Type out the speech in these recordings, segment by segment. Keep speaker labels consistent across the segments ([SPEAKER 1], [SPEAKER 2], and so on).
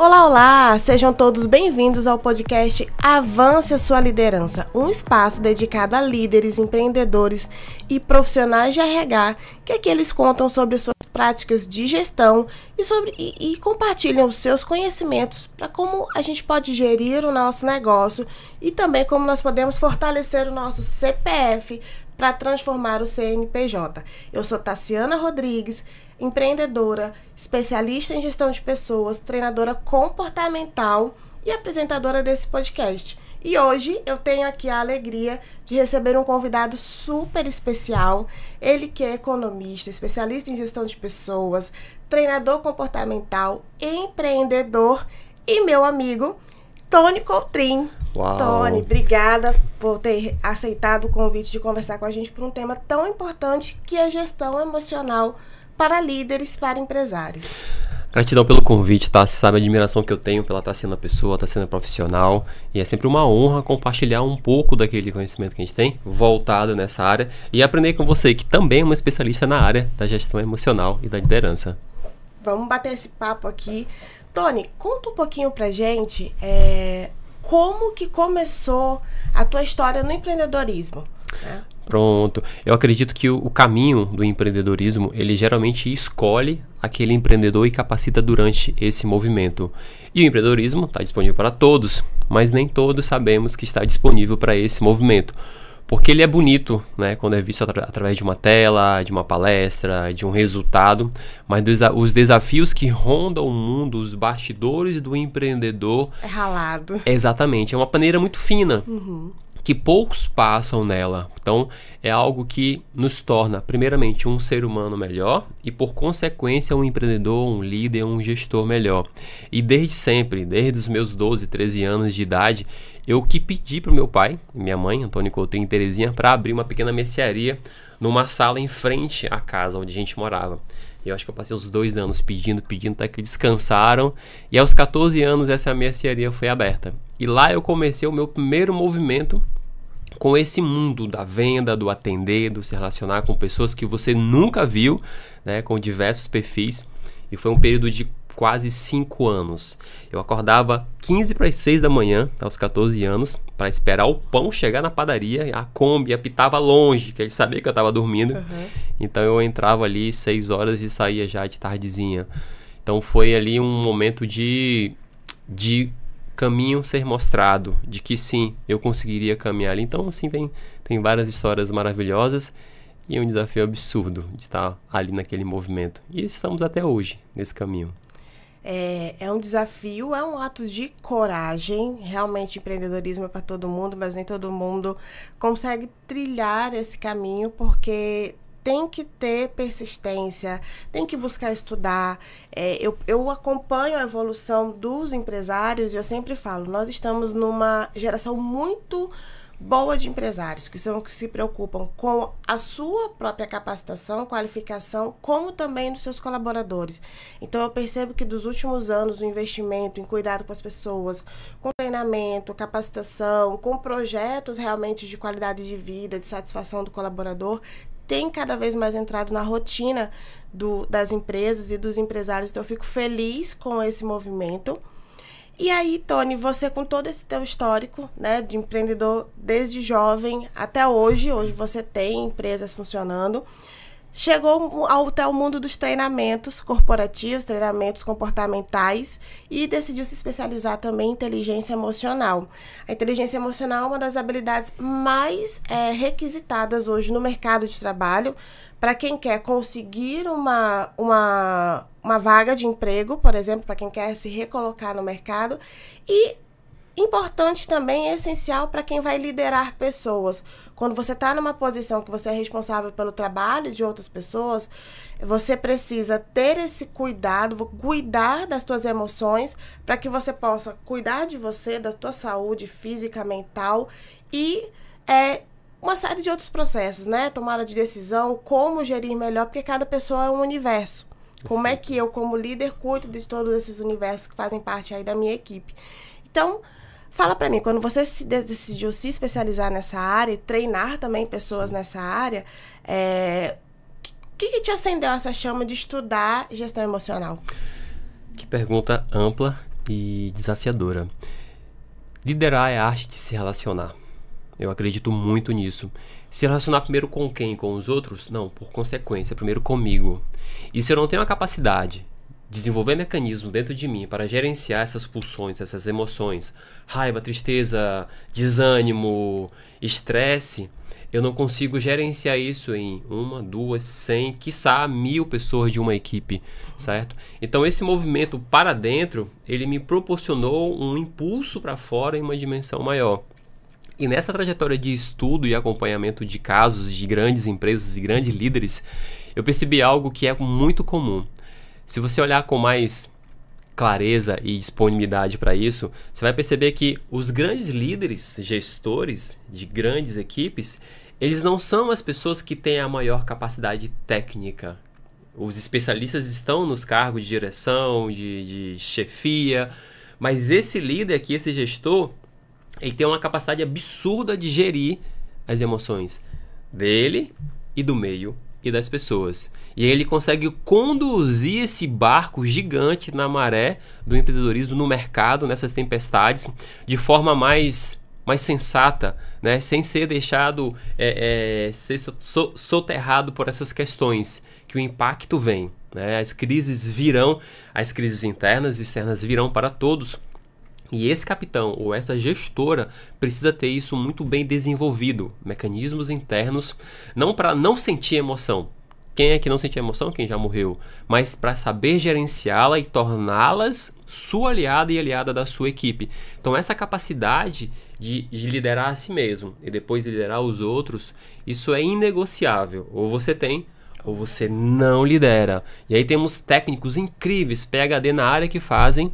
[SPEAKER 1] Olá, olá! Sejam todos bem-vindos ao podcast Avance a Sua Liderança, um espaço dedicado a líderes, empreendedores e profissionais de RH, que aqui eles contam sobre suas práticas de gestão e compartilham os seus conhecimentos para como a gente pode gerir o nosso negócio e também como nós podemos fortalecer o nosso CPF para transformar o CNPJ. Eu sou Tassiana Rodrigues, empreendedora, especialista em gestão de pessoas, treinadora comportamental e apresentadora desse podcast. E hoje eu tenho aqui a alegria de receber um convidado super especial. Ele que é economista, especialista em gestão de pessoas, treinador comportamental, empreendedor e meu amigo, Tony Coutrin.
[SPEAKER 2] Uau.
[SPEAKER 1] Tony, obrigada por ter aceitado o convite de conversar com a gente por um tema tão importante que é a gestão emocional para líderes, para empresários.
[SPEAKER 2] Gratidão pelo convite, tá? Você sabe a admiração que eu tenho pela Tassiana pessoa, Tassiana profissional, e é sempre uma honra compartilhar um pouco daquele conhecimento que a gente tem, voltado nessa área, e aprender com você, que também é uma especialista na área da gestão emocional e da liderança.
[SPEAKER 1] Vamos bater esse papo aqui. Tony, conta um pouquinho pra gente como que começou a tua história no empreendedorismo, né?
[SPEAKER 2] Pronto. Eu acredito que o caminho do empreendedorismo, ele geralmente escolhe aquele empreendedor e capacita durante esse movimento. E o empreendedorismo está disponível para todos, mas nem todos sabemos que está disponível para esse movimento. Porque ele é bonito, né, quando é visto através de uma tela, de uma palestra, de um resultado, mas os desafios que rondam o mundo, os bastidores do empreendedor...
[SPEAKER 1] É ralado.
[SPEAKER 2] Exatamente, é uma paneira muito fina.
[SPEAKER 1] Uhum.
[SPEAKER 2] Que poucos passam nela. Então, é algo que nos torna, primeiramente, um ser humano melhor e, por consequência, um empreendedor, um líder, um gestor melhor. E desde sempre, desde os meus 12, 13 anos de idade, eu que pedi para o meu pai e minha mãe, Antônio Coutrin e Terezinha, para abrir uma pequena mercearia numa sala em frente à casa onde a gente morava. Eu acho que eu passei uns 2 anos pedindo, até que descansaram. E aos 14 anos essa mercearia foi aberta. E lá eu comecei o meu primeiro movimento com esse mundo da venda, do atender, do se relacionar com pessoas que você nunca viu, né, com diversos perfis. E foi um período de quase 5 anos. Eu acordava 15 para as 6 da manhã, aos 14 anos, para esperar o pão chegar na padaria. A Kombi apitava longe, que ele sabia que eu estava dormindo.
[SPEAKER 1] Uhum.
[SPEAKER 2] Então eu entrava ali 6 horas e saía já de tardezinha. Então foi ali um momento de caminho ser mostrado, de que sim, eu conseguiria caminhar ali. Então assim, tem várias histórias maravilhosas e um desafio absurdo de estar ali naquele movimento. E estamos até hoje nesse caminho.
[SPEAKER 1] É um desafio, é um ato de coragem. Realmente, empreendedorismo é para todo mundo, mas nem todo mundo consegue trilhar esse caminho, porque tem que ter persistência, tem que buscar estudar. Eu acompanho a evolução dos empresários e eu sempre falo, nós estamos numa geração muito boa de empresários, que se preocupam com a sua própria capacitação, qualificação, como também dos seus colaboradores. Então eu percebo que dos últimos anos o investimento em cuidado com as pessoas, com treinamento, capacitação, com projetos realmente de qualidade de vida, de satisfação do colaborador, tem cada vez mais entrado na rotina das empresas e dos empresários. Então eu fico feliz com esse movimento. E aí, Tony, você com todo esse teu histórico, né, de empreendedor desde jovem até hoje você tem empresas funcionando, chegou até o mundo dos treinamentos corporativos, treinamentos comportamentais e decidiu se especializar também em inteligência emocional. A inteligência emocional é uma das habilidades mais requisitadas hoje no mercado de trabalho para quem quer conseguir uma vaga de emprego, por exemplo, para quem quer se recolocar no mercado, e importante também, essencial para quem vai liderar pessoas. Quando você está numa posição que você é responsável pelo trabalho de outras pessoas, você precisa ter esse cuidado, cuidar das suas emoções, para que você possa cuidar de você, da tua saúde física, mental e uma série de outros processos, né? Tomada de decisão, como gerir melhor, porque cada pessoa é um universo. Como é que eu, como líder, cuido de todos esses universos que fazem parte aí da minha equipe? Então, fala pra mim, quando você decidiu se especializar nessa área e treinar também pessoas nessa área, o que te acendeu essa chama de estudar gestão emocional?
[SPEAKER 2] Que pergunta ampla e desafiadora. Liderar é a arte de se relacionar. Eu acredito muito nisso. Se relacionar primeiro com quem? Com os outros? Não, por consequência, primeiro comigo. E se eu não tenho a capacidade de desenvolver mecanismos dentro de mim para gerenciar essas pulsões, essas emoções, raiva, tristeza, desânimo, estresse, eu não consigo gerenciar isso em 1, 2, 100, quiçá 1000 pessoas de uma equipe, certo? Então esse movimento para dentro, ele me proporcionou um impulso para fora em uma dimensão maior. E nessa trajetória de estudo e acompanhamento de casos de grandes empresas e grandes líderes, eu percebi algo que é muito comum. Se você olhar com mais clareza e disponibilidade para isso, você vai perceber que os grandes líderes, gestores de grandes equipes, eles não são as pessoas que têm a maior capacidade técnica. Os especialistas estão nos cargos de direção, de chefia, mas esse líder aqui, esse gestor, ele tem uma capacidade absurda de gerir as emoções dele e do meio e das pessoas. E ele consegue conduzir esse barco gigante na maré do empreendedorismo no mercado, nessas tempestades, de forma mais sensata, né? Sem ser deixado ser soterrado por essas questões, que o impacto vem, né? As crises virão, as crises internas e externas virão para todos. E esse capitão ou essa gestora precisa ter isso muito bem desenvolvido, mecanismos internos, não para não sentir emoção. Quem é que não sente emoção? Quem já morreu. Mas para saber gerenciá-la e torná-las sua aliada e aliada da sua equipe. Então essa capacidade de liderar a si mesmo e depois liderar os outros, isso é inegociável. Ou você tem, ou você não lidera. E aí temos técnicos incríveis, PhD na área que fazem,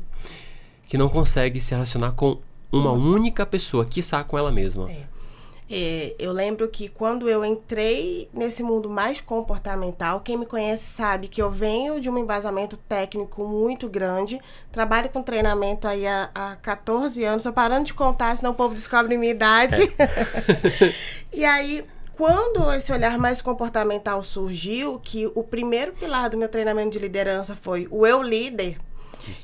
[SPEAKER 2] que não consegue se relacionar com uma única pessoa, quiçá com ela mesma.
[SPEAKER 1] Eu lembro que quando eu entrei nesse mundo mais comportamental, quem me conhece sabe que eu venho de um embasamento técnico muito grande, trabalho com treinamento aí há 14 anos, tô parando de contar, senão o povo descobre minha idade. E aí, quando esse olhar mais comportamental surgiu, que o primeiro pilar do meu treinamento de liderança foi o eu líder,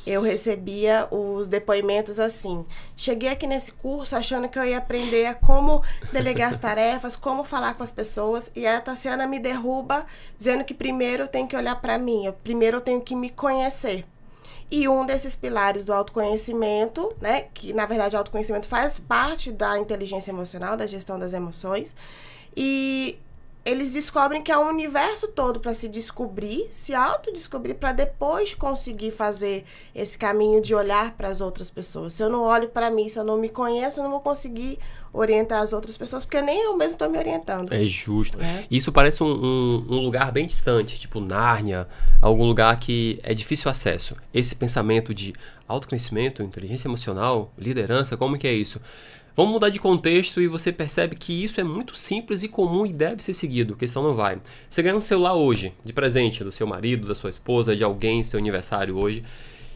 [SPEAKER 1] eu recebia os depoimentos assim: cheguei aqui nesse curso achando que eu ia aprender a como delegar as tarefas, como falar com as pessoas, e a Tassiana me derruba dizendo que primeiro eu tenho que olhar para mim, primeiro eu tenho que me conhecer. E um desses pilares do autoconhecimento, né, que na verdade o autoconhecimento faz parte da inteligência emocional, da gestão das emoções, e eles descobrem que há um universo todo para se descobrir, se autodescobrir, para depois conseguir fazer esse caminho de olhar para as outras pessoas. Se eu não olho para mim, se eu não me conheço, eu não vou conseguir orientar as outras pessoas, porque nem eu mesmo estou me orientando.
[SPEAKER 2] É justo. Isso parece um lugar bem distante, tipo Nárnia, algum lugar que é difícil acesso. Esse pensamento de autoconhecimento, inteligência emocional, liderança, como que é isso? Vamos mudar de contexto e você percebe que isso é muito simples e comum e deve ser seguido. A questão não vai. Você ganha um celular hoje, de presente do seu marido, da sua esposa, de alguém, seu aniversário hoje.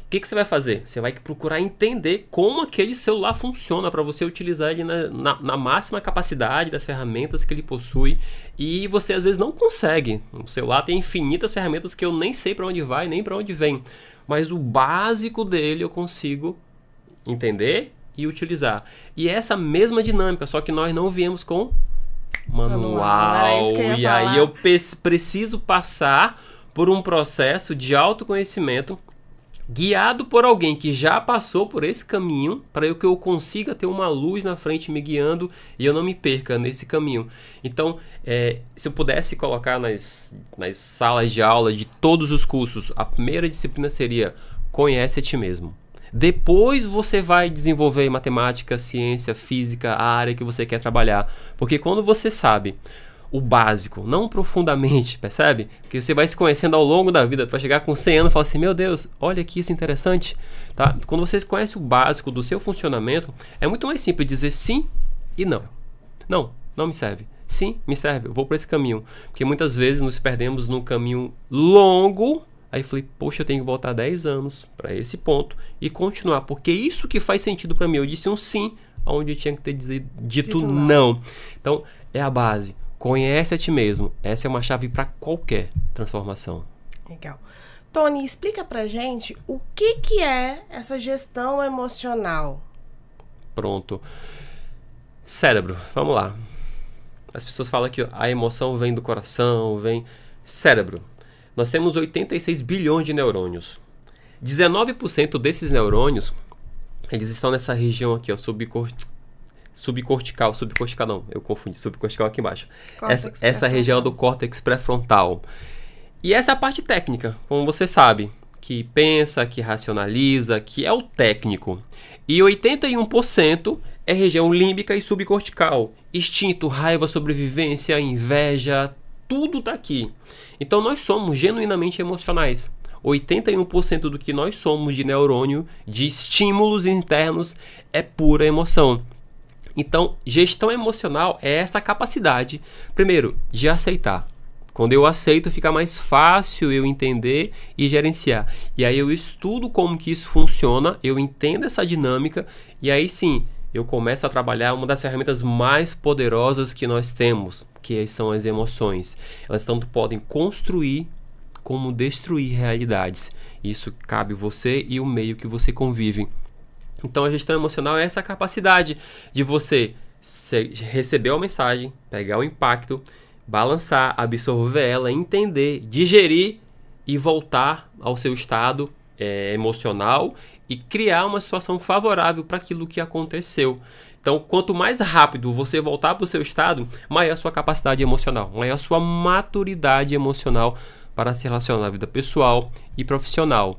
[SPEAKER 2] O que você vai fazer? Você vai procurar entender como aquele celular funciona para você utilizar ele na máxima capacidade das ferramentas que ele possui. E você às vezes não consegue. O celular tem infinitas ferramentas que eu nem sei para onde vai, nem para onde vem. Mas o básico dele eu consigo entender e utilizar. E essa mesma dinâmica, só que nós não viemos com manual. E aí eu preciso passar por um processo de autoconhecimento guiado por alguém que já passou por esse caminho, para que eu consiga ter uma luz na frente me guiando e eu não me perca nesse caminho. Então, se eu pudesse colocar nas salas de aula de todos os cursos, a primeira disciplina seria: conhece a ti mesmo. Depois você vai desenvolver matemática, ciência, física, a área que você quer trabalhar. Porque quando você sabe o básico, não profundamente, percebe? Porque você vai se conhecendo ao longo da vida. Tu vai chegar com 100 anos e falar assim: meu Deus, olha aqui, isso é interessante. Tá? Quando você conhece o básico do seu funcionamento, é muito mais simples dizer sim e não. Não, não me serve. Sim, me serve, eu vou por esse caminho. Porque muitas vezes nos perdemos num caminho longo. Aí eu falei: poxa, eu tenho que voltar 10 anos para esse ponto e continuar, porque isso que faz sentido para mim. Eu disse um sim, onde eu tinha que ter dito não. Então, é a base. Conhece a ti mesmo. Essa é uma chave para qualquer transformação.
[SPEAKER 1] Legal. Tony, explica pra gente o que é essa gestão emocional.
[SPEAKER 2] Pronto. Cérebro, vamos lá. As pessoas falam que a emoção vem do coração, vem... Cérebro. Nós temos 86 bilhões de neurônios. 19% desses neurônios, eles estão nessa região aqui, ó, subcortical não, eu confundi, subcortical aqui embaixo. Essa região do córtex pré-frontal. E essa é a parte técnica, como você sabe, que pensa, que racionaliza, que é o técnico. E 81% é região límbica e subcortical. Instinto, raiva, sobrevivência, inveja, tudo tá aqui. Então nós somos genuinamente emocionais. 81% do que nós somos de neurônio, de estímulos internos, é pura emoção. Então, gestão emocional é essa capacidade, primeiro, de aceitar. Quando eu aceito, fica mais fácil eu entender e gerenciar. E aí eu estudo como que isso funciona, eu entendo essa dinâmica e aí sim, eu começo a trabalhar uma das ferramentas mais poderosas que nós temos, que são as emoções. Elas tanto podem construir como destruir realidades. Isso cabe você e o meio que você convive. Então a gestão emocional é essa capacidade de você receber uma mensagem, pegar o impacto, balançar, absorver ela, entender, digerir e voltar ao seu estado emocional e criar uma situação favorável para aquilo que aconteceu. Então, quanto mais rápido você voltar para o seu estado, maior a sua capacidade emocional, maior a sua maturidade emocional para se relacionar na vida pessoal e profissional.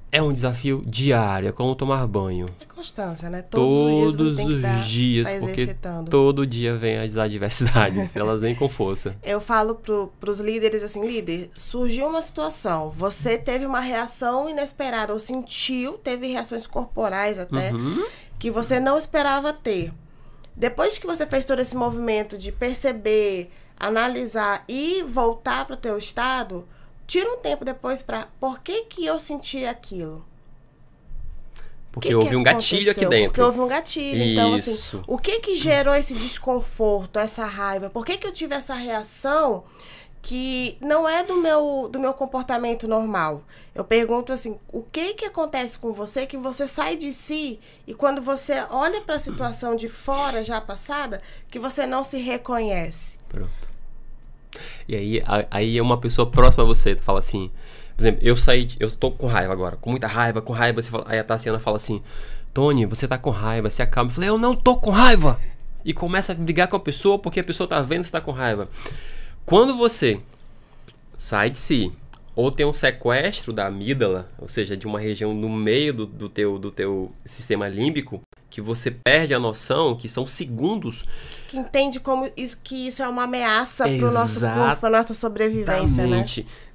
[SPEAKER 2] É um desafio diário, é como tomar banho.
[SPEAKER 1] É constância, né? Todos os dias,
[SPEAKER 2] porque todo dia vem as adversidades, elas vêm com força.
[SPEAKER 1] Eu falo pros líderes assim, líder, surgiu uma situação, você teve uma reação inesperada, ou sentiu, teve reações corporais até, que você não esperava ter. Depois que você fez todo esse movimento de perceber, analisar e voltar para o teu estado, tira um tempo depois para por que eu senti aquilo?
[SPEAKER 2] Porque houve um gatilho aqui dentro.
[SPEAKER 1] Porque houve um gatilho.
[SPEAKER 2] Isso.
[SPEAKER 1] Então, assim, o que gerou esse desconforto, essa raiva? Por que eu tive essa reação que não é do meu comportamento normal? Eu pergunto assim, o que acontece com você que você sai de si e quando você olha para a situação de fora já passada, que você não se reconhece?
[SPEAKER 2] Pronto. E aí uma pessoa próxima a você fala assim, por exemplo, eu tô com raiva agora, com muita raiva, você fala, aí a Tassiana fala assim, Tony, você tá com raiva, se acalma. Eu falei, eu não tô com raiva! E começa a brigar com a pessoa porque a pessoa tá vendo que você tá com raiva. Quando você sai de si, ou tem um sequestro da amígdala, ou seja, de uma região no meio do teu sistema límbico, que você perde a noção, que são segundos.
[SPEAKER 1] Que entende que isso é uma ameaça pro nosso corpo, pra nossa sobrevivência, né?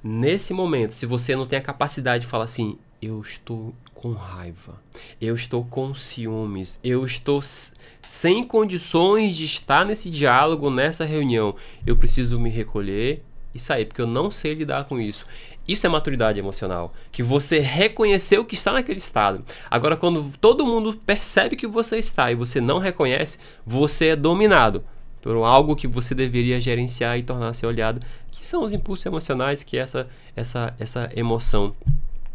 [SPEAKER 2] Nesse momento, se você não tem a capacidade de falar assim, eu estou com raiva, eu estou com ciúmes, eu estou sem condições de estar nesse diálogo, nessa reunião, eu preciso me recolher e sair, porque eu não sei lidar com isso. Isso é maturidade emocional, que você reconheceu que está naquele estado. Agora, quando todo mundo percebe que você está e você não reconhece, você é dominado por algo que você deveria gerenciar e tornar-se olhado, que são os impulsos emocionais, que é essa emoção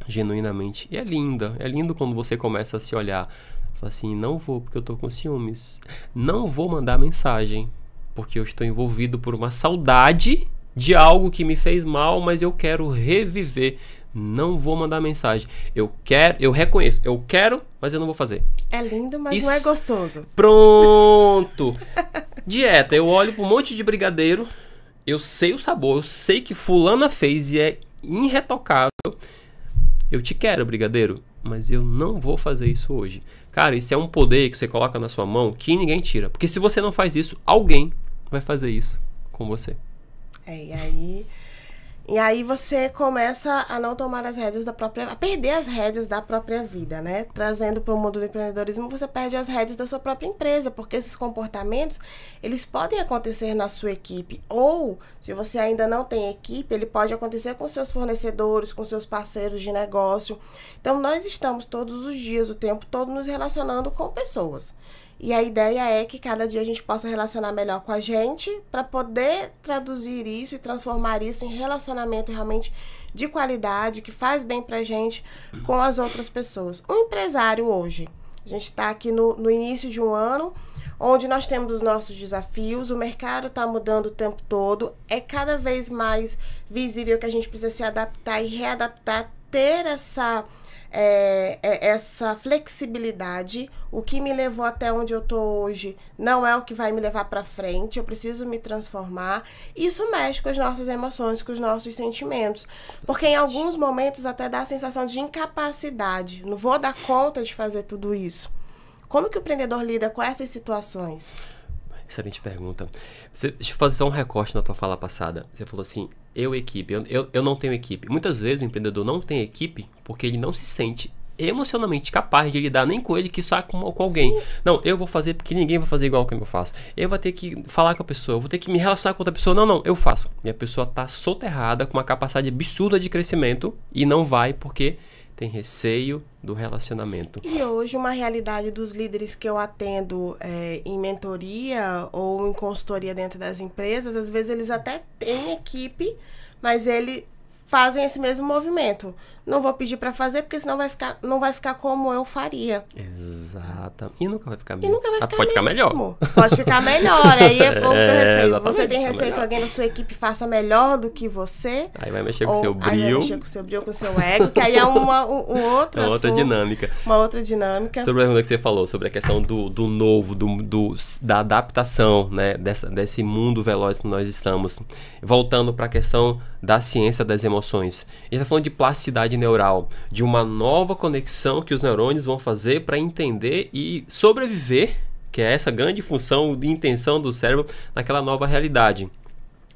[SPEAKER 2] genuinamente. E é lindo quando você começa a se olhar. Fala assim, não vou porque eu estou com ciúmes. Não vou mandar mensagem porque eu estou envolvido por uma saudade de algo que me fez mal, mas eu quero reviver. Não vou mandar mensagem. Eu reconheço. Eu quero, mas eu não vou fazer.
[SPEAKER 1] É lindo, mas não é gostoso.
[SPEAKER 2] Pronto. Dieta. Eu olho para um monte de brigadeiro. Eu sei o sabor. Eu sei que fulana fez e é irretocável. Eu te quero, brigadeiro, mas eu não vou fazer isso hoje. Cara, isso é um poder que você coloca na sua mão que ninguém tira. Porque se você não faz isso, alguém vai fazer isso com você.
[SPEAKER 1] E aí você começa a não tomar as rédeas a perder as rédeas da própria vida, né? Trazendo para o mundo do empreendedorismo, você perde as rédeas da sua própria empresa, porque esses comportamentos, eles podem acontecer na sua equipe, ou, se você ainda não tem equipe, ele pode acontecer com seus fornecedores, com seus parceiros de negócio. Então, nós estamos todos os dias, o tempo todo, nos relacionando com pessoas. E a ideia é que cada dia a gente possa relacionar melhor com a gente para poder traduzir isso e transformar isso em relacionamento realmente de qualidade, que faz bem pra gente com as outras pessoas. Um empresário hoje, a gente está aqui no início de um ano, onde nós temos os nossos desafios, o mercado está mudando o tempo todo, é cada vez mais visível que a gente precisa se adaptar e readaptar, ter essa flexibilidade. O que me levou até onde eu tô hoje não é o que vai me levar para frente, eu preciso me transformar. Isso mexe com as nossas emoções, com os nossos sentimentos, porque em alguns momentos até dá a sensação de incapacidade, não vou dar conta de fazer tudo isso. Como que o empreendedor lida com essas situações?
[SPEAKER 2] Excelente pergunta. Deixa eu fazer só um recorte na tua fala passada. Você falou assim, equipe. Eu não tenho equipe. Muitas vezes o empreendedor não tem equipe porque ele não se sente emocionalmente capaz de lidar nem com ele que só com alguém. Sim. Não, eu vou fazer porque ninguém vai fazer igual que eu faço. Eu vou ter que falar com a pessoa, eu vou ter que me relacionar com outra pessoa. Não, eu faço. E a pessoa tá soterrada com uma capacidade absurda de crescimento e não vai porque tem receio do relacionamento.
[SPEAKER 1] E hoje uma realidade dos líderes que eu atendo em mentoria ou em consultoria dentro das empresas, às vezes eles até têm equipe, mas eles fazem esse mesmo movimento. Não vou pedir para fazer, porque senão não vai ficar como eu faria.
[SPEAKER 2] Exato. E nunca vai ficar
[SPEAKER 1] melhor. E nunca vai ficar
[SPEAKER 2] pode ficar melhor.
[SPEAKER 1] Pode ficar melhor. Aí é pouco teu receio. Você tem receio que alguém na sua equipe faça melhor do que você.
[SPEAKER 2] Aí vai mexer com o seu brio. Aí
[SPEAKER 1] vai mexer com o seu brio, com o seu ego, que aí é um outro assunto.
[SPEAKER 2] Outra dinâmica.
[SPEAKER 1] Uma outra dinâmica.
[SPEAKER 2] Sobre a pergunta que você falou, sobre a questão do novo, da adaptação, né, desse mundo veloz que nós estamos. Voltando para a questão da ciência das emoções. A gente está falando de plasticidade neural, de uma nova conexão que os neurônios vão fazer para entender e sobreviver, que é essa grande função de intenção do cérebro naquela nova realidade.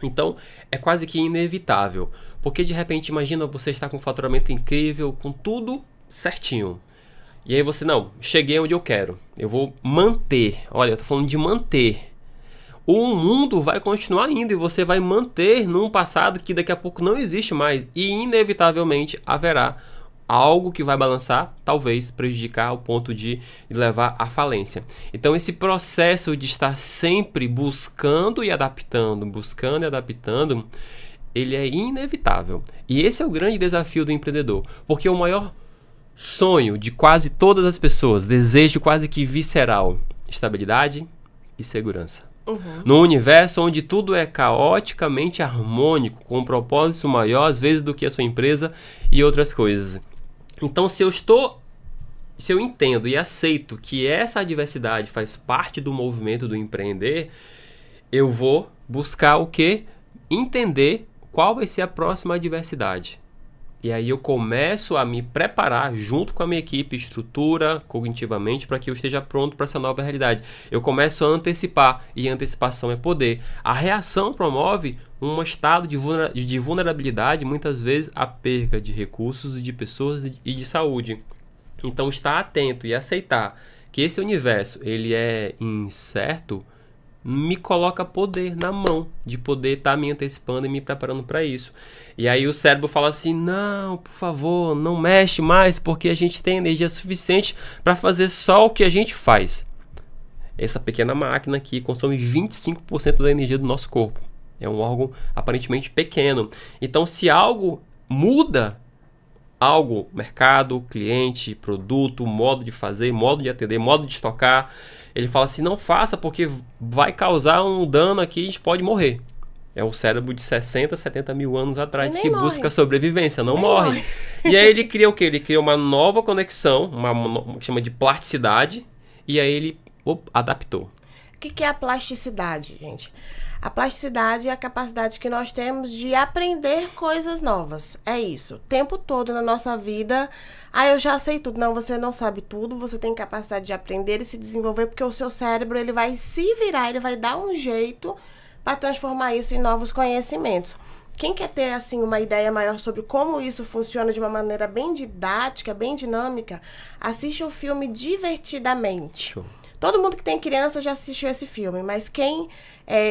[SPEAKER 2] Então, é quase que inevitável, porque de repente, imagina você estar com um faturamento incrível, com tudo certinho. E aí você, não, cheguei onde eu quero, eu vou manter, olha, eu estou falando de manter. O mundo vai continuar indo e você vai manter num passado que daqui a pouco não existe mais. E inevitavelmente haverá algo que vai balançar, talvez prejudicar ao ponto de levar à falência. Então esse processo de estar sempre buscando e adaptando, ele é inevitável. E esse é o grande desafio do empreendedor. Porque o maior sonho de quase todas as pessoas, desejo quase que visceral, estabilidade e segurança.
[SPEAKER 1] Uhum.
[SPEAKER 2] No universo onde tudo é caoticamente harmônico, com um propósito maior às vezes do que a sua empresa e outras coisas. Então se eu entendo e aceito que essa adversidade faz parte do movimento do empreender, eu vou buscar o quê? Entender qual vai ser a próxima adversidade. E aí eu começo a me preparar junto com a minha equipe, estrutura, cognitivamente, para que eu esteja pronto para essa nova realidade. Eu começo a antecipar, e antecipação é poder. A reação promove um estado de vulnerabilidade, muitas vezes a perda de recursos, de pessoas e de saúde. Então estar atento e aceitar que esse universo ele é incerto, me coloca poder na mão, de poder estar me antecipando e me preparando para isso. E aí o cérebro fala assim, não, por favor, não mexe mais, porque a gente tem energia suficiente para fazer só o que a gente faz. Essa pequena máquina aqui consome 25% da energia do nosso corpo. É um órgão aparentemente pequeno. Então se algo muda, mercado, cliente, produto, modo de fazer, modo de atender, modo de estocar, ele fala assim, não faça porque vai causar um dano aqui e a gente pode morrer. É um cérebro de 60, 70 mil anos atrás que busca sobrevivência, não morre. E aí ele cria o quê? Ele cria uma nova conexão, que chama de plasticidade, e aí ele adaptou.
[SPEAKER 1] O que é a plasticidade, gente? A plasticidade é a capacidade que nós temos de aprender coisas novas. É isso. O tempo todo na nossa vida. Eu já sei tudo. Não, você não sabe tudo. Você tem capacidade de aprender e se desenvolver, porque o seu cérebro ele vai se virar, ele vai dar um jeito para transformar isso em novos conhecimentos. Quem quer ter assim uma ideia maior sobre como isso funciona de uma maneira bem didática, bem dinâmica, assiste o filme Divertidamente.
[SPEAKER 2] Show.
[SPEAKER 1] Todo mundo que tem criança já assistiu esse filme, mas quem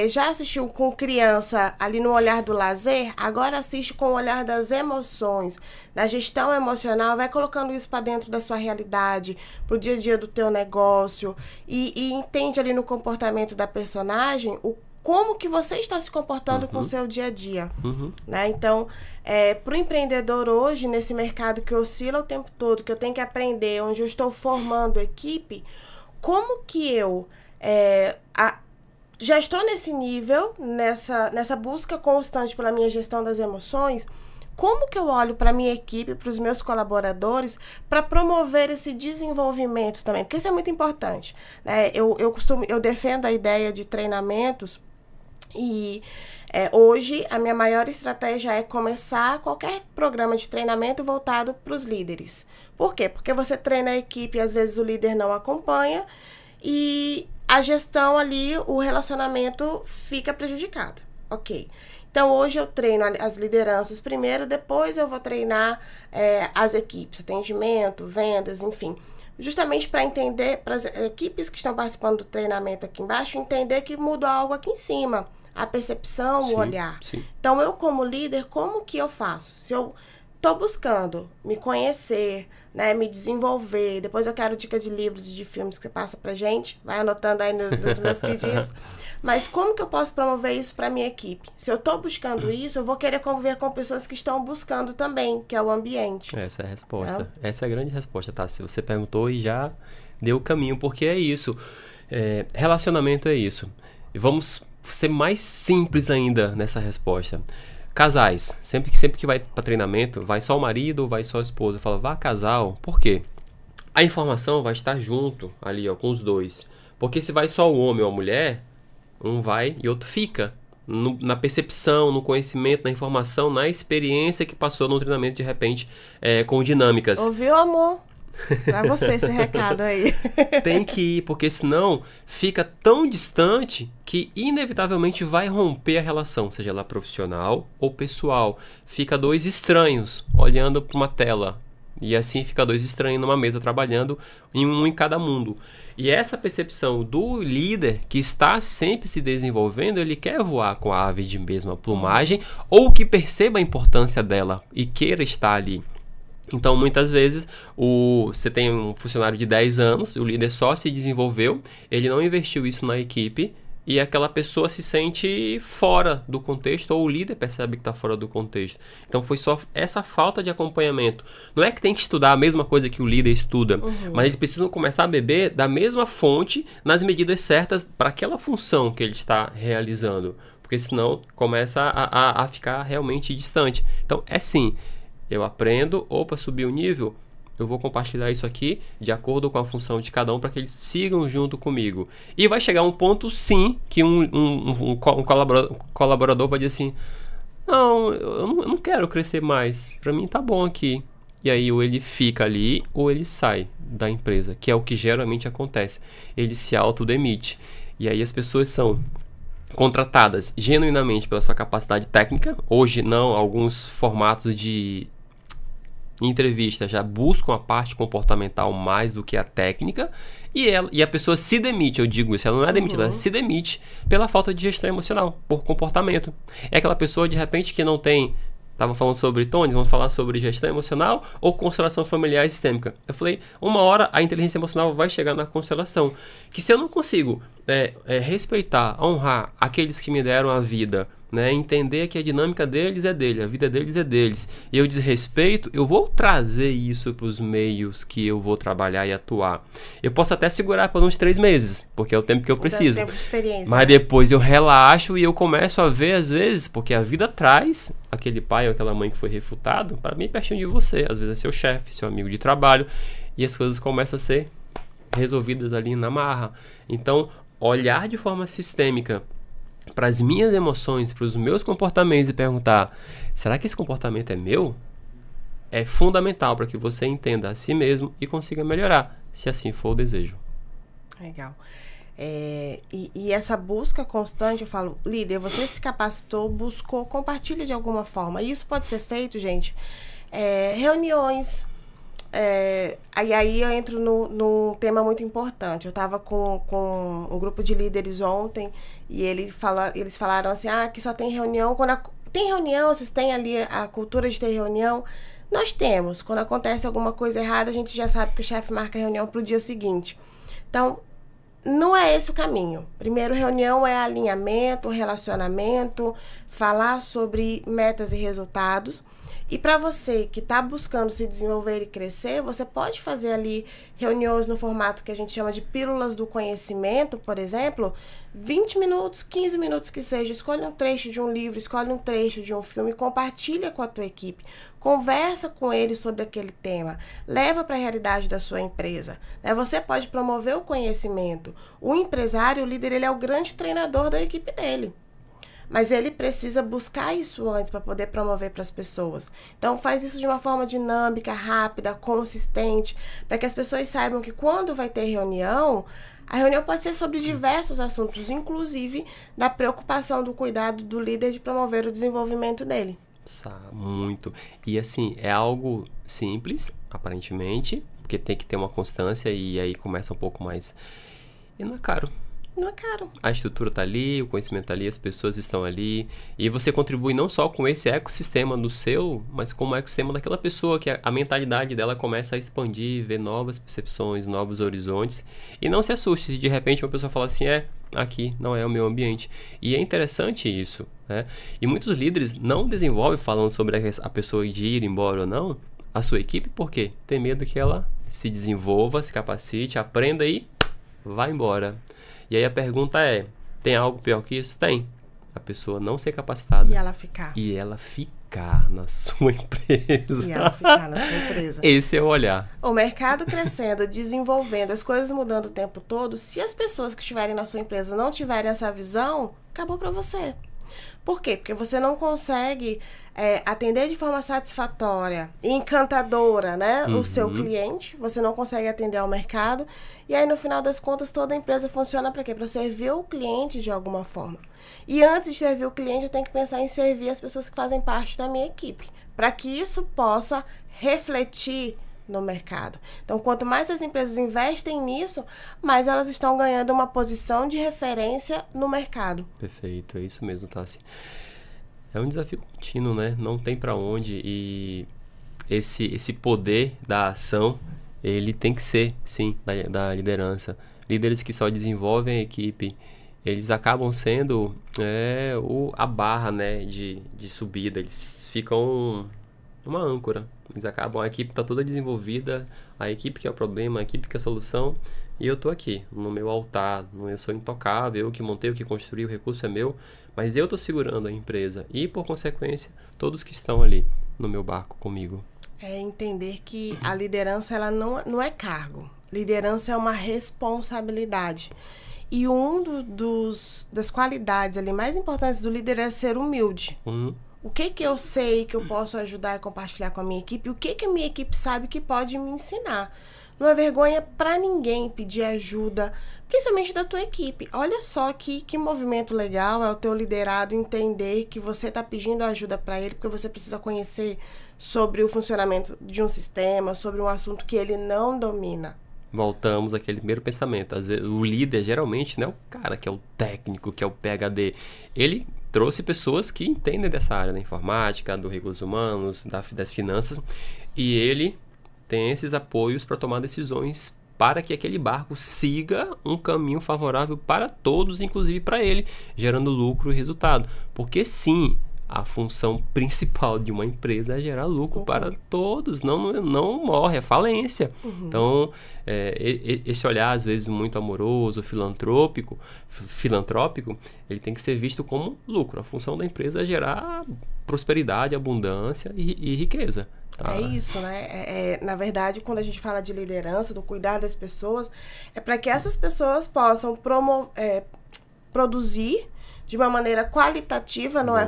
[SPEAKER 1] já assistiu com criança ali no olhar do lazer, agora assiste com o olhar das emoções, da gestão emocional, vai colocando isso para dentro da sua realidade, pro dia a dia do teu negócio, e entende ali no comportamento da personagem como que você está se comportando com o seu dia a dia. Né? Então, para o empreendedor hoje, nesse mercado que oscila o tempo todo, que eu tenho que aprender, onde eu estou formando equipe, como que eu já estou nesse nível, nessa busca constante pela minha gestão das emoções, como que eu olho para a minha equipe, para os meus colaboradores, para promover esse desenvolvimento também? Porque isso é muito importante. Né? Eu defendo a ideia de treinamentos e hoje a minha maior estratégia é começar qualquer programa de treinamento voltado para os líderes. Por quê? Porque você treina a equipe e às vezes o líder não acompanha e a gestão ali, o relacionamento fica prejudicado. Ok. Então, hoje eu treino as lideranças primeiro, depois eu vou treinar as equipes, atendimento, vendas, enfim. Justamente para entender, para as equipes que estão participando do treinamento aqui embaixo, entender que mudou algo aqui em cima. A percepção, o olhar.
[SPEAKER 2] Sim.
[SPEAKER 1] Então, eu como líder, como que eu faço? Se eu estou buscando me conhecer, né, me desenvolver, depois eu quero dica de livros e de filmes que passa pra gente, vai anotando aí nos meus pedidos, mas como que eu posso promover isso para minha equipe? Se eu estou buscando isso, eu vou querer conviver com pessoas que estão buscando também, que é o ambiente.
[SPEAKER 2] Essa é a resposta. Essa é a grande resposta, tá? Se você perguntou e já deu o caminho, porque é isso. Relacionamento é isso. E vamos ser mais simples ainda nessa resposta. Casais, sempre que vai para treinamento, vai só o marido ou vai só a esposa? Fala, vá casal. Por quê? A informação vai estar junto ali, ó, com os dois. Porque se vai só o homem ou a mulher, um vai e outro fica. Na percepção, no conhecimento, na informação, na experiência que passou no treinamento, de repente, com dinâmicas.
[SPEAKER 1] Ouviu, amor? Pra você esse recado aí.
[SPEAKER 2] Tem que ir, porque senão fica tão distante que inevitavelmente vai romper a relação, seja ela profissional ou pessoal. Fica dois estranhos olhando para uma tela. E assim fica dois estranhos numa mesa trabalhando, um em cada mundo. E essa percepção do líder que está sempre se desenvolvendo, ele quer voar com a ave de mesma plumagem ou que perceba a importância dela e queira estar ali. Então, muitas vezes, você tem um funcionário de 10 anos, o líder só se desenvolveu, ele não investiu isso na equipe e aquela pessoa se sente fora do contexto, ou o líder percebe que está fora do contexto. Então, foi só essa falta de acompanhamento. Não é que tem que estudar a mesma coisa que o líder estuda, mas eles precisam começar a beber da mesma fonte nas medidas certas para aquela função que ele está realizando, porque senão começa a ficar realmente distante. Então, sim. Eu aprendo, ou para subir o nível, eu vou compartilhar isso aqui de acordo com a função de cada um para que eles sigam junto comigo. E vai chegar um ponto, sim, que um colaborador vai dizer assim, não, eu não quero crescer mais, para mim tá bom aqui. E aí ou ele fica ali ou ele sai da empresa, que é o que geralmente acontece. Ele se autodemite. E aí as pessoas são contratadas genuinamente pela sua capacidade técnica. Hoje não, alguns formatos de entrevista já buscam a parte comportamental mais do que a técnica, e a pessoa se demite, eu digo isso, ela não é demitida, ela se demite pela falta de gestão emocional, por comportamento. É aquela pessoa de repente que não tem, estava falando sobre Tony, vamos falar sobre gestão emocional ou constelação familiar e sistêmica. Eu falei, uma hora a inteligência emocional vai chegar na constelação, que se eu não consigo respeitar, honrar aqueles que me deram a vida, né, entender que a dinâmica deles é dele, a vida deles é deles, e eu desrespeito, eu vou trazer isso para os meios que eu vou trabalhar e atuar. Eu posso até segurar por uns 3 meses, porque é o tempo que eu preciso.
[SPEAKER 1] Tempo de experiência,
[SPEAKER 2] mas depois eu relaxo e eu começo a ver, às vezes, porque a vida traz aquele pai ou aquela mãe que foi refutado para mim pertinho de você. Às vezes é seu chefe, seu amigo de trabalho, e as coisas começam a ser resolvidas ali na marra. Então, olhar de forma sistêmica para as minhas emoções, para os meus comportamentos e perguntar, será que esse comportamento é meu? É fundamental para que você entenda a si mesmo e consiga melhorar, se assim for o desejo.
[SPEAKER 1] Legal. E essa busca constante, eu falo, líder, você se capacitou, buscou, compartilha de alguma forma. E isso pode ser feito, gente, reuniões, Aí eu entro num tema muito importante. Eu estava com um grupo de líderes ontem e eles falaram assim, que só tem reunião. Tem reunião, vocês têm ali a cultura de ter reunião? Nós temos. Quando acontece alguma coisa errada, a gente já sabe que o chefe marca a reunião para o dia seguinte. Então, não é esse o caminho. Primeiro, reunião é alinhamento, relacionamento, falar sobre metas e resultados. E para você que está buscando se desenvolver e crescer, você pode fazer ali reuniões no formato que a gente chama de pílulas do conhecimento, por exemplo, 20 minutos, 15 minutos que seja. Escolhe um trecho de um livro, escolhe um trecho de um filme, compartilha com a tua equipe. Conversa com eles sobre aquele tema, leva para a realidade da sua empresa. Você pode promover o conhecimento. O empresário, o líder, ele é o grande treinador da equipe dele. Mas ele precisa buscar isso antes para poder promover para as pessoas. Então, faz isso de uma forma dinâmica, rápida, consistente, para que as pessoas saibam que quando vai ter reunião, a reunião pode ser sobre diversos assuntos, inclusive da preocupação, do cuidado do líder de promover o desenvolvimento dele.
[SPEAKER 2] Muito. E assim, é algo simples, aparentemente, porque tem que ter uma constância e aí começa um pouco mais. E não é caro.
[SPEAKER 1] Não é caro.
[SPEAKER 2] A estrutura tá ali, o conhecimento tá ali, as pessoas estão ali. E você contribui não só com esse ecossistema do seu, mas com o ecossistema daquela pessoa, que a mentalidade dela começa a expandir, ver novas percepções, novos horizontes. E não se assuste se de repente uma pessoa fala assim, aqui não é o meu ambiente. E é interessante isso, né? E muitos líderes não desenvolvem falando sobre a pessoa de ir embora ou não, a sua equipe, por quê? Tem medo que ela se desenvolva, se capacite, aprenda e vá embora. E aí a pergunta é, tem algo pior que isso? Tem. A pessoa não ser capacitada.
[SPEAKER 1] E ela ficar.
[SPEAKER 2] E ela ficar na sua empresa.
[SPEAKER 1] E ela ficar na sua empresa.
[SPEAKER 2] Esse é o olhar.
[SPEAKER 1] O mercado crescendo, desenvolvendo, as coisas mudando o tempo todo, se as pessoas que estiverem na sua empresa não tiverem essa visão, acabou para você. Por quê? Porque você não consegue atender de forma satisfatória e encantadora, né, o seu cliente, você não consegue atender ao mercado, e aí no final das contas toda a empresa funciona para quê? Para servir o cliente de alguma forma. E antes de servir o cliente, eu tenho que pensar em servir as pessoas que fazem parte da minha equipe, para que isso possa refletir no mercado. Então, quanto mais as empresas investem nisso, mais elas estão ganhando uma posição de referência no mercado.
[SPEAKER 2] Perfeito, é isso mesmo, Tassi. É um desafio contínuo, né? Não tem para onde, e esse poder da ação, ele tem que ser, sim, da liderança. Líderes que só desenvolvem a equipe, eles acabam sendo a barra, né, de subida, eles ficam uma âncora. Eles acabam, a equipe está toda desenvolvida, a equipe que é o problema, a equipe que é a solução, e eu estou aqui, no meu altar, eu sou intocável, eu que montei, eu que construí, o recurso é meu, mas eu estou segurando a empresa, e por consequência, todos que estão ali no meu barco comigo.
[SPEAKER 1] É entender que a liderança, ela não é cargo, liderança é uma responsabilidade. E das qualidades ali mais importantes do líder é ser humilde. O que eu sei que eu posso ajudar e compartilhar com a minha equipe? O que a minha equipe sabe que pode me ensinar? Não é vergonha para ninguém pedir ajuda, principalmente da tua equipe. Olha só que movimento legal é o teu liderado entender que você está pedindo ajuda para ele porque você precisa conhecer sobre o funcionamento de um sistema, sobre um assunto que ele não domina.
[SPEAKER 2] Voltamos àquele primeiro pensamento. Às vezes, o líder, geralmente, né, o cara que é o técnico, que é o PhD, ele trouxe pessoas que entendem dessa área da informática, do recursos humanos, das finanças, e ele tem esses apoios para tomar decisões para que aquele barco siga um caminho favorável para todos, inclusive para ele, gerando lucro e resultado. Porque sim, a função principal de uma empresa é gerar lucro para todos, não morre, é falência. Então, esse olhar, às vezes, muito amoroso, filantrópico, ele tem que ser visto como lucro. A função da empresa é gerar prosperidade, abundância e riqueza. Tá?
[SPEAKER 1] É isso, né? Na verdade, quando a gente fala de liderança, do cuidar das pessoas, é para que essas pessoas possam produzir de uma maneira qualitativa, não é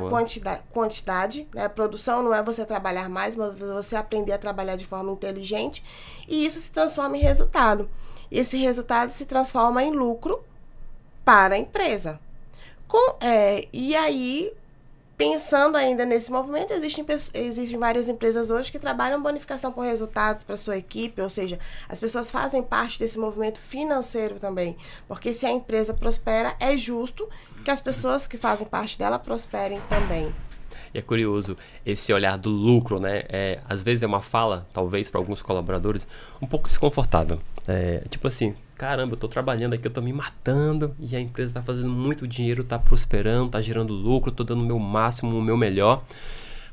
[SPEAKER 1] quantidade, né? Produção não é você trabalhar mais, mas você aprender a trabalhar de forma inteligente, e isso se transforma em resultado. E esse resultado se transforma em lucro para a empresa. E aí, pensando ainda nesse movimento, existem várias empresas hoje que trabalham bonificação por resultados para sua equipe, ou seja, as pessoas fazem parte desse movimento financeiro também, porque se a empresa prospera, é justo que as pessoas que fazem parte dela prosperem também.
[SPEAKER 2] E é curioso esse olhar do lucro, né? Às vezes é uma fala, talvez para alguns colaboradores, um pouco desconfortável. Tipo assim, caramba, eu tô trabalhando aqui, eu tô me matando e a empresa tá fazendo muito dinheiro, tá prosperando, tá gerando lucro, tô dando o meu máximo, o meu melhor.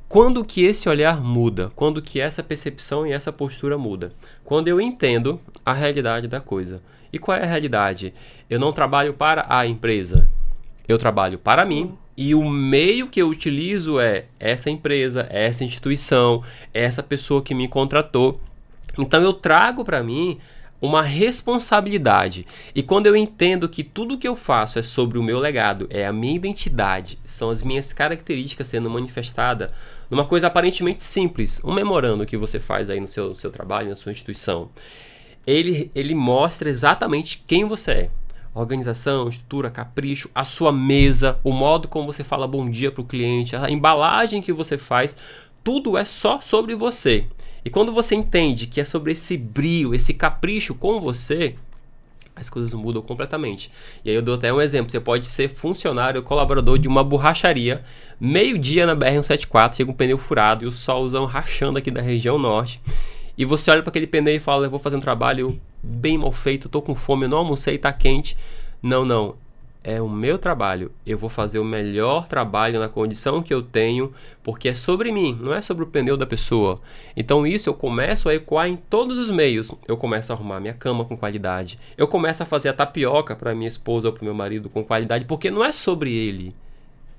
[SPEAKER 2] Quando que esse olhar muda? Quando que essa percepção e essa postura muda? Quando eu entendo a realidade da coisa. E qual é a realidade? Eu não trabalho para a empresa, eu trabalho para mim. E o meio que eu utilizo é essa empresa, essa instituição, essa pessoa que me contratou. Então eu trago para mim uma responsabilidade. E quando eu entendo que tudo que eu faço é sobre o meu legado, é a minha identidade, são as minhas características sendo manifestadas numa coisa aparentemente simples, um memorando que você faz aí no seu trabalho, na sua instituição, ele mostra exatamente quem você é. Organização, estrutura, capricho, a sua mesa, o modo como você fala bom dia para o cliente, a embalagem que você faz, tudo é só sobre você. E quando você entende que é sobre esse brio, esse capricho com você, as coisas mudam completamente. E aí eu dou até um exemplo, você pode ser funcionário, colaborador de uma borracharia, meio-dia na BR-174, chega um pneu furado e o solzão rachando aqui da região norte, e você olha para aquele pneu e fala, eu vou fazer um trabalho bem mal feito, tô com fome, eu não almocei, tá quente. Não, é o meu trabalho, eu vou fazer o melhor trabalho na condição que eu tenho, porque é sobre mim, não é sobre o pneu da pessoa. Então isso eu começo a ecoar em todos os meios. Eu começo a arrumar minha cama com qualidade, eu começo a fazer a tapioca para minha esposa ou para o meu marido com qualidade, porque não é sobre ele,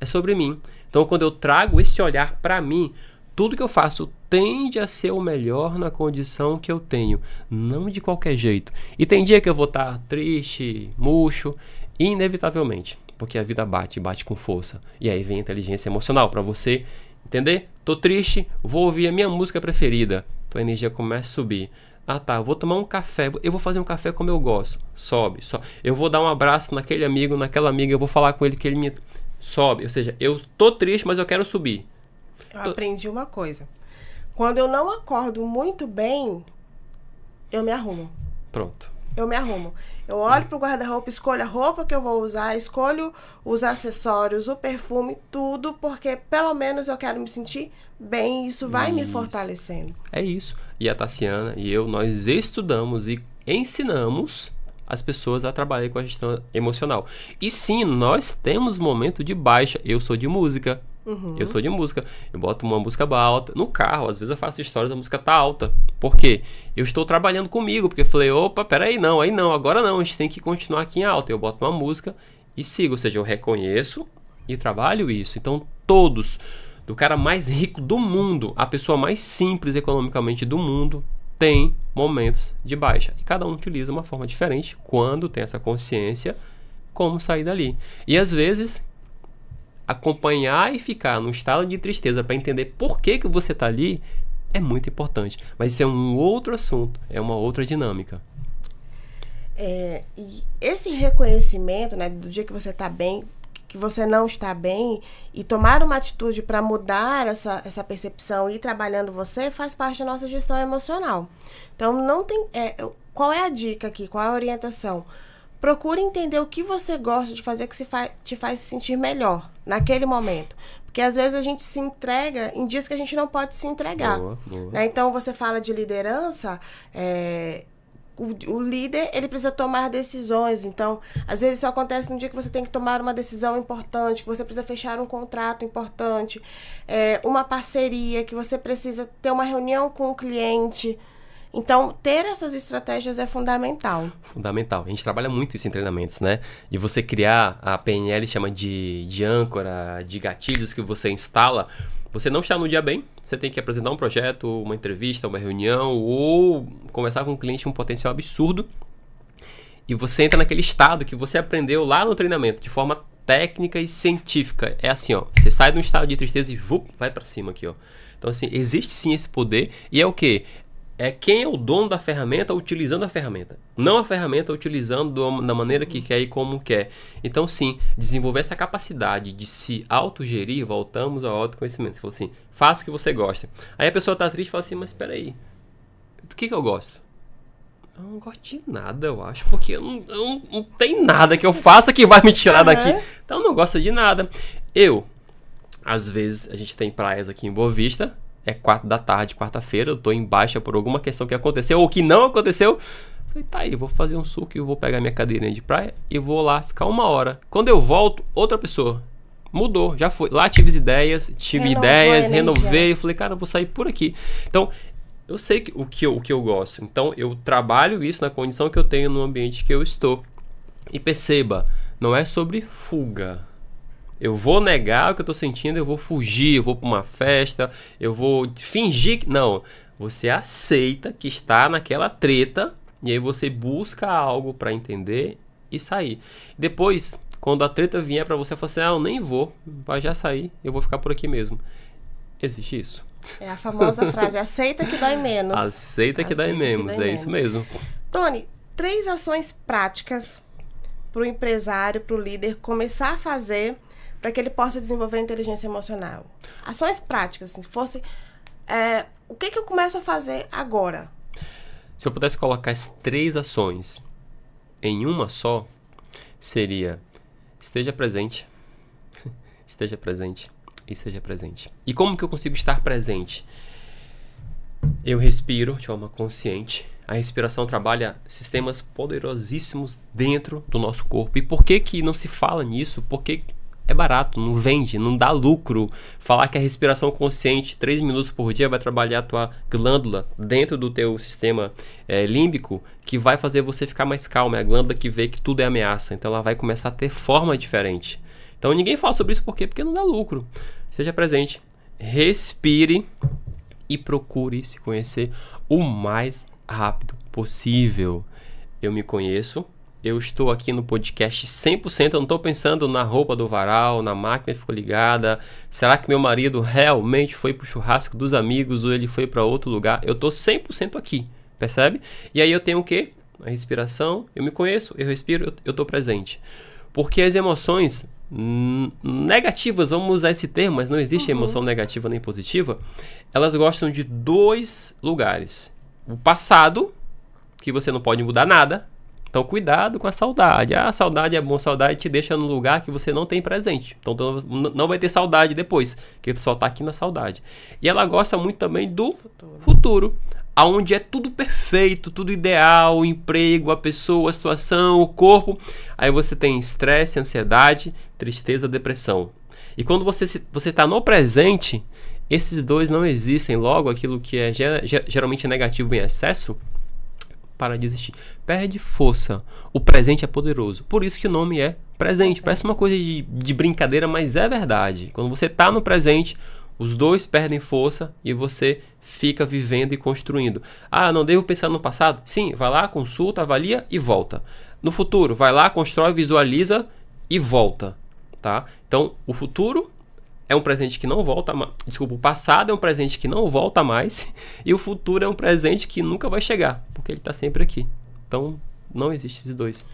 [SPEAKER 2] é sobre mim. Então quando eu trago esse olhar para mim, tudo que eu faço tende a ser o melhor na condição que eu tenho, não de qualquer jeito. E tem dia que eu vou estar triste, murcho, inevitavelmente, porque a vida bate com força. E aí vem a inteligência emocional para você entender. Tô triste, vou ouvir a minha música preferida. Tua energia começa a subir. Ah tá, vou tomar um café, eu vou fazer um café como eu gosto. Sobe. Eu vou dar um abraço naquele amigo, naquela amiga, eu vou falar com ele que ele me... Sobe. Ou seja, eu tô triste, mas eu quero subir.
[SPEAKER 1] Eu aprendi uma coisa. Quando eu não acordo muito bem, eu me arrumo.
[SPEAKER 2] Pronto.
[SPEAKER 1] Eu me arrumo. Eu olho pro guarda-roupa, escolho a roupa que eu vou usar, escolho os acessórios, o perfume, tudo, porque pelo menos eu quero me sentir bem e isso vai me fortalecendo.
[SPEAKER 2] É isso. E a Tassiana e eu, nós estudamos e ensinamos as pessoas a trabalhar com a gestão emocional. E sim, nós temos momento de baixa. Eu sou de música. Eu sou de música. Eu boto uma música alta. No carro, às vezes eu faço histórias, a música tá alta. Por quê? Eu estou trabalhando comigo, porque eu falei, opa, peraí, não, aí não, agora não, a gente tem que continuar aqui em alta. Eu boto uma música e sigo, ou seja, eu reconheço e trabalho isso. Então, todos, do cara mais rico do mundo, a pessoa mais simples economicamente do mundo, tem momentos de baixa. E cada um utiliza uma forma diferente quando tem essa consciência, como sair dali. E às vezes, acompanhar e ficar num estado de tristeza para entender por que você está ali é muito importante. Mas isso é um outro assunto, é uma outra dinâmica.
[SPEAKER 1] E esse reconhecimento, né, do dia que você está bem, que você não está bem, e tomar uma atitude para mudar essa percepção e ir trabalhando você, faz parte da nossa gestão emocional. Então, não tem, qual é a dica aqui? Qual é a orientação? Procure entender o que você gosta de fazer que te faz se sentir melhor naquele momento. Porque às vezes a gente se entrega em dias que a gente não pode se entregar.
[SPEAKER 2] Boa.
[SPEAKER 1] Né? Então, você fala de liderança, o líder, ele precisa tomar decisões. Então, às vezes isso acontece no dia que você tem que tomar uma decisão importante, que você precisa fechar um contrato importante, uma parceria, que você precisa ter uma reunião com o cliente. Então, ter essas estratégias é fundamental.
[SPEAKER 2] Fundamental. A gente trabalha muito isso em treinamentos, né? De você criar, a PNL chama de âncora, de gatilhos que você instala. Você não está no dia bem, você tem que apresentar um projeto, uma entrevista, uma reunião ou conversar com um cliente um potencial absurdo. E você entra naquele estado que você aprendeu lá no treinamento, de forma técnica e científica. É assim, ó, você sai de um estado de tristeza e vai para cima aqui, ó. Então, assim, existe sim esse poder e é o quê? é quem é o dono da ferramenta utilizando a ferramenta. Não a ferramenta utilizando da maneira que quer e como quer. Então, sim, desenvolver essa capacidade de se autogerir, voltamos ao autoconhecimento. Você falou assim, faça o que você gosta. Aí a pessoa tá triste e fala assim, mas espera aí, do que eu gosto? Eu não gosto de nada, eu acho, porque não tem nada que eu faça que vai me tirar daqui. Então, eu não gosto de nada. Às vezes, a gente tem praias aqui em Boa Vista, é 4 da tarde, quarta-feira, eu tô em baixa por alguma questão que aconteceu ou que não aconteceu. Falei, tá aí, eu vou fazer um suco e eu vou pegar minha cadeirinha de praia e vou lá ficar 1 hora. Quando eu volto, outra pessoa. Mudou, já foi. Lá tive ideias, renovei. Eu falei, cara, eu vou sair por aqui. Então, eu sei o que eu gosto. Então, eu trabalho isso na condição que eu tenho no ambiente que eu estou. E perceba, não é sobre fuga. Eu vou negar o que eu tô sentindo, eu vou fugir, eu vou pra uma festa, eu vou fingir que... Não, você aceita que está naquela treta e aí você busca algo para entender e sair. Depois, quando a treta vier para você, fala assim, eu nem vou, vai já sair, eu vou ficar por aqui mesmo. Existe isso?
[SPEAKER 1] É a famosa frase, aceita que dói menos.
[SPEAKER 2] Aceita que dói menos, é isso mesmo.
[SPEAKER 1] Tony, 3 ações práticas para o empresário, para o líder começar a fazer para que ele possa desenvolver inteligência emocional. Ações práticas, assim, se fosse... o que eu começo a fazer agora?
[SPEAKER 2] Se eu pudesse colocar as 3 ações em uma só, seria esteja presente, esteja presente e seja presente. E como que eu consigo estar presente? Eu respiro de forma consciente. A respiração trabalha sistemas poderosíssimos dentro do nosso corpo. E por que não se fala nisso? Porque é barato, não vende, não dá lucro. Falar que a respiração consciente 3 minutos por dia vai trabalhar a tua glândula dentro do teu sistema límbico, que vai fazer você ficar mais calmo. É a glândula que vê que tudo é ameaça, então ela vai começar a ter forma diferente. Então ninguém fala sobre isso, por quê? Porque não dá lucro. Seja presente, respire e procure se conhecer o mais rápido possível. Eu me conheço. Eu estou aqui no podcast 100%, eu não estou pensando na roupa do varal, na máquina que ficou ligada. Será que meu marido realmente foi para o churrasco dos amigos ou ele foi para outro lugar? Eu estou 100% aqui, percebe? E aí eu tenho o quê? A respiração, eu me conheço, eu respiro, eu estou presente. Porque as emoções negativas, vamos usar esse termo, mas não existe emoção negativa nem positiva, elas gostam de 2 lugares. O passado, que você não pode mudar nada. Então, cuidado com a saudade. A saudade é bom, saudade te deixa num lugar que você não tem presente. Então, não vai ter saudade depois, porque tu só tá aqui na saudade. E ela gosta muito também do futuro, onde é tudo perfeito, tudo ideal, o emprego, a pessoa, a situação, o corpo. Aí você tem estresse, ansiedade, tristeza, depressão. E quando você tá no presente, esses 2 não existem. Logo, aquilo que é geralmente negativo em excesso, para de existir. Perde força. O presente é poderoso. Por isso que o nome é presente. Parece uma coisa de brincadeira, mas é verdade. Quando você está no presente, os 2 perdem força e você fica vivendo e construindo. Não devo pensar no passado? Sim, vai lá, consulta, avalia e volta. No futuro, vai lá, constrói, visualiza e volta. Tá? Então, o futuro é um presente que não volta mais. Desculpa, o passado é um presente que não volta mais. E o futuro é um presente que nunca vai chegar, porque ele está sempre aqui. Então, não existe esses 2.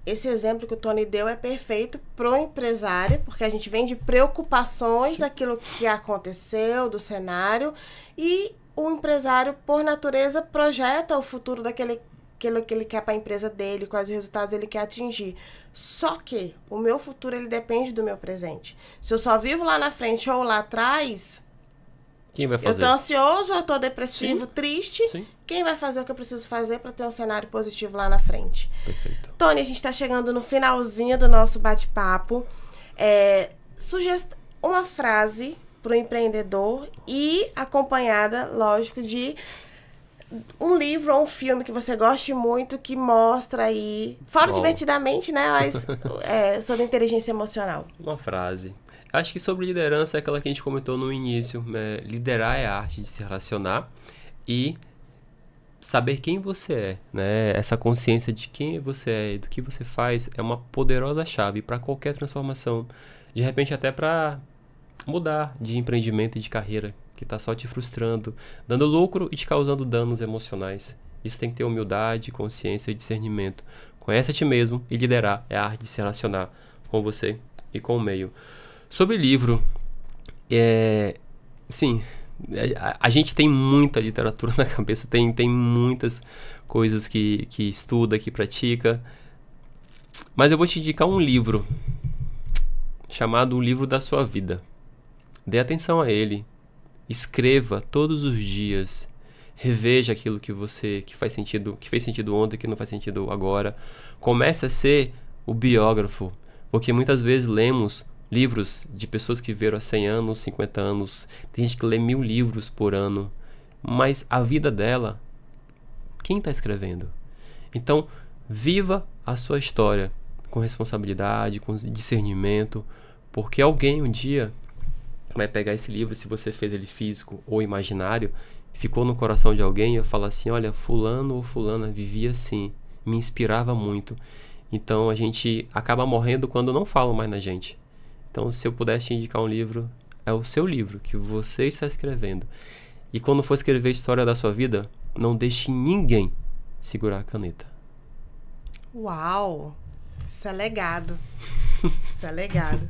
[SPEAKER 1] Esse exemplo que o Tony deu é perfeito pro empresário, porque a gente vem de preocupações daquilo que aconteceu, do cenário, e o empresário, por natureza, projeta o futuro daquilo que ele quer para a empresa dele, quais resultados ele quer atingir. Só que o meu futuro, ele depende do meu presente. Se eu só vivo lá na frente ou lá atrás,
[SPEAKER 2] quem vai fazer?
[SPEAKER 1] Eu tô ansioso, eu tô depressivo,
[SPEAKER 2] Sim.
[SPEAKER 1] Triste.
[SPEAKER 2] Sim.
[SPEAKER 1] Quem vai fazer o que eu preciso fazer para ter um cenário positivo lá na frente?
[SPEAKER 2] Perfeito.
[SPEAKER 1] Tony, a gente tá chegando no finalzinho do nosso bate-papo. Uma frase pro empreendedor e acompanhada, lógico, de um livro ou um filme que você goste muito, que mostra aí, fora divertidamente, né, mas sobre inteligência emocional.
[SPEAKER 2] Uma frase. Acho que sobre liderança é aquela que a gente comentou no início. Liderar é a arte de se relacionar e saber quem você é, né? Essa consciência de quem você é e do que você faz é uma poderosa chave para qualquer transformação. De repente até para mudar de empreendimento e de carreira. que está só te frustrando, dando lucro e te causando danos emocionais. Isso tem que ter humildade, consciência e discernimento. Conhece a ti mesmo e liderar é a arte de se relacionar com você e com o meio. Sobre livro, sim, a gente tem muita literatura na cabeça, tem muitas coisas que estuda, que pratica, mas eu vou te indicar um livro chamado O Livro da Sua Vida. Dê atenção a ele, escreva todos os dias, reveja aquilo que faz sentido, que fez sentido ontem, que não faz sentido agora. Comece a ser o biógrafo, porque muitas vezes lemos livros de pessoas que viveram há 100 anos, 50 anos. Tem gente que lê 1000 livros por ano, mas a vida dela, quem está escrevendo? Então, viva a sua história com responsabilidade, com discernimento, porque alguém um dia vai pegar esse livro, se você fez ele físico ou imaginário, ficou no coração de alguém e vai falar assim, olha, fulano ou fulana vivia assim, me inspirava muito. Então a gente acaba morrendo quando não falam mais na gente. Então se eu pudesse te indicar um livro, é o seu livro, que você está escrevendo. E quando for escrever a história da sua vida, não deixe ninguém segurar a caneta.
[SPEAKER 1] Uau! Isso é legado. Isso é legado.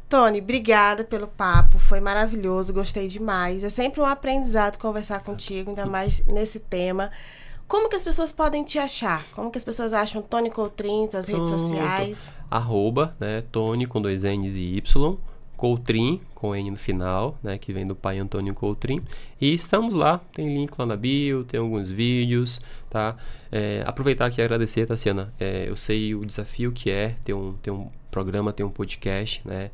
[SPEAKER 1] Tony, obrigada pelo papo, foi maravilhoso, gostei demais. É sempre um aprendizado conversar contigo, ainda mais nesse tema. Como que as pessoas podem te achar? Como que as pessoas acham Tony Coutrin, suas redes sociais?
[SPEAKER 2] @ né, Tony com 2 N's e Y, Coutrin com N no final, né, que vem do pai Antônio Coutrin. E estamos lá, tem link lá na bio, tem alguns vídeos, tá? Aproveitar aqui e agradecer, Tassiana. Eu sei o desafio que é ter um programa, ter um podcast, né?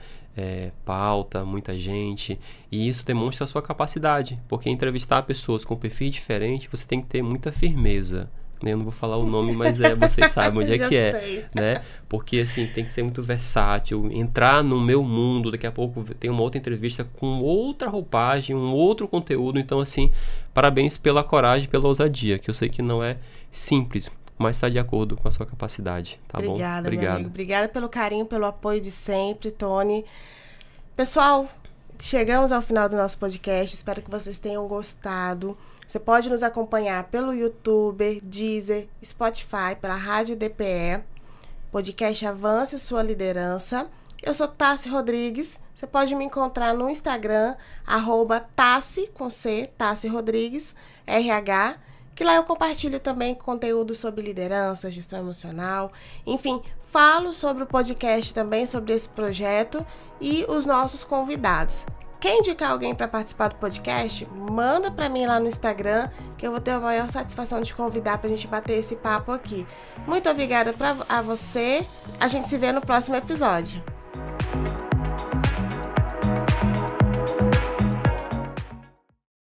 [SPEAKER 2] Pauta, muita gente, e isso demonstra a sua capacidade, porque entrevistar pessoas com perfil diferente, você tem que ter muita firmeza, né? Eu não vou falar o nome, mas vocês sabem onde é que é, né? Porque assim, tem que ser muito versátil, entrar no meu mundo, daqui a pouco tem uma outra entrevista com outra roupagem, um outro conteúdo. Então assim, parabéns pela coragem, pela ousadia, que eu sei que não é simples, mas está de acordo com a sua capacidade, tá bom?
[SPEAKER 1] Obrigada, meu amigo. Obrigada pelo carinho, pelo apoio de sempre, Tony. Pessoal, chegamos ao final do nosso podcast. Espero que vocês tenham gostado. Você pode nos acompanhar pelo YouTube, Deezer, Spotify, pela Rádio DPE. Podcast Avance Sua Liderança. Eu sou Tassi Rodrigues. Você pode me encontrar no Instagram, @Tassi, com C, Tassi Rodrigues, RH. Que lá eu compartilho também conteúdo sobre liderança, gestão emocional, enfim, falo sobre o podcast também, sobre esse projeto e os nossos convidados. Quer indicar alguém para participar do podcast? Manda para mim lá no Instagram, que eu vou ter a maior satisfação de convidar para a gente bater esse papo aqui. Muito obrigada a você, a gente se vê no próximo episódio.